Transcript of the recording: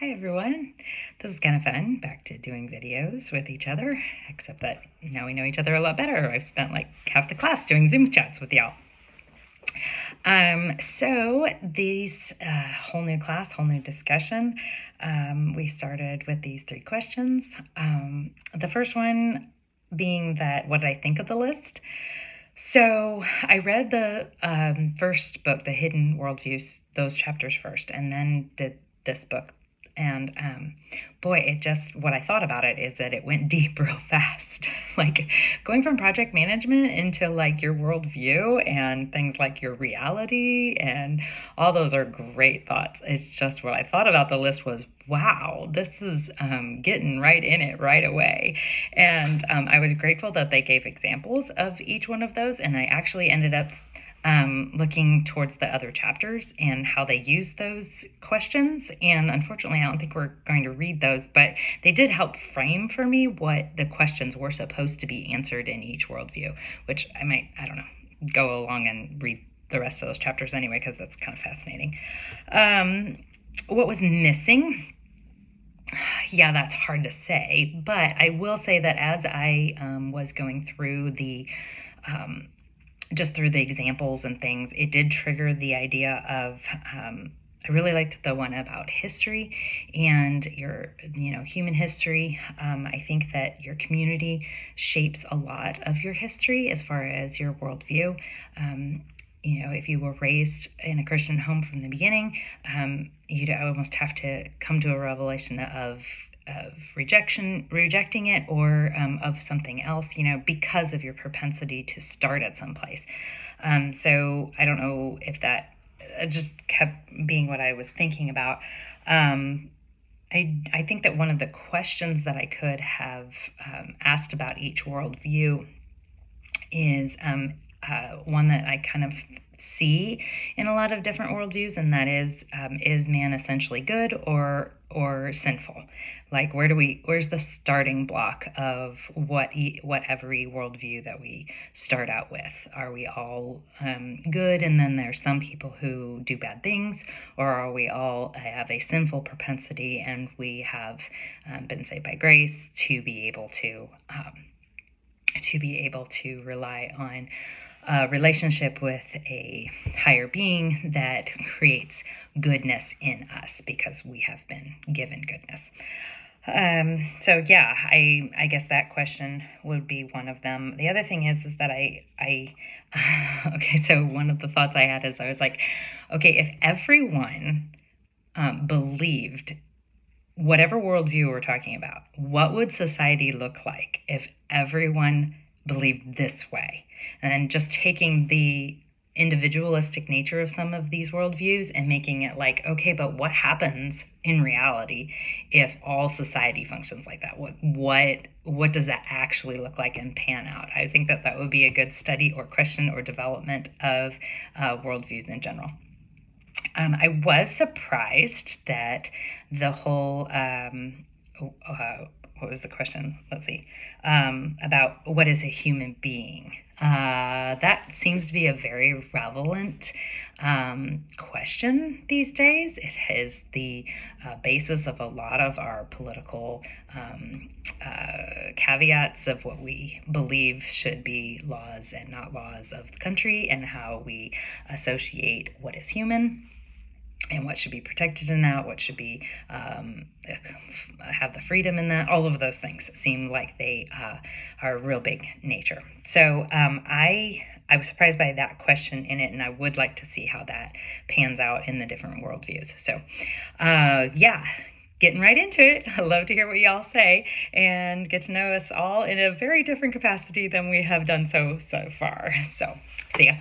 Hi everyone. This is kind of fun, back to doing videos with each other, except that now we know each other a lot better. I've spent like half the class doing Zoom chats with y'all. So these whole new class, whole new discussion, we started with these 3 questions. The first one being that, what did I think of the list? So I read the first book, The Hidden Worldviews, those chapters first, and then did this book. And boy, what I thought about it is that it went deep real fast. Like going from project management into like your worldview and things like your reality, and all those are great thoughts. It's just what I thought about the list was, wow, this is getting right in it right away. And I was grateful that they gave examples of each one of those, and I actually ended up looking towards the other chapters and how they use those questions. And unfortunately, I don't think we're going to read those, but they did help frame for me what the questions were supposed to be answered in each worldview, which I don't know, go along and read the rest of those chapters anyway, because that's kind of fascinating. What was missing? Yeah, that's hard to say, but I will say that as I was going through just through the examples and things, it did trigger the idea of, I really liked the one about history and your, human history. I think that your community shapes a lot of your history as far as your worldview. If you were raised in a Christian home from the beginning, you'd almost have to come to a revelation of rejecting it, or of something else, because of your propensity to start at some place. So I don't know if that just kept being what I was thinking about. I think that one of the questions that I could have asked about each worldview is one that I kind of see in a lot of different worldviews, and that is man essentially good or sinful? Like, where's the starting block of what every worldview that we start out with? Are we all good, and then there's some people who do bad things, or are we all have a sinful propensity and we have been saved by grace to be able to rely on a relationship with a higher being that creates goodness in us because we have been given goodness. So yeah, I guess that question would be one of them. The other thing is that okay, so one of the thoughts I had is I was like, okay, if everyone believed whatever worldview we're talking about, what would society look like if everyone believed this way? And just taking the individualistic nature of some of these worldviews and making it like, okay, but what happens in reality if all society functions like that? What does that actually look like and pan out? I think that would be a good study or question or development of worldviews in general. I was surprised that the whole, what was the question? Let's see, about what is a human being. That seems to be a very relevant question these days. It is the basis of a lot of our political caveats of what we believe should be laws and not laws of the country, and how we associate what is human and what should be protected in that, what should be have the freedom in that. All of those things seem like they are real big nature. So I was surprised by that question in it, and I would like to see how that pans out in the different worldviews. So yeah, getting right into it. I love to hear what y'all say and get to know us all in a very different capacity than we have done so far. So see ya.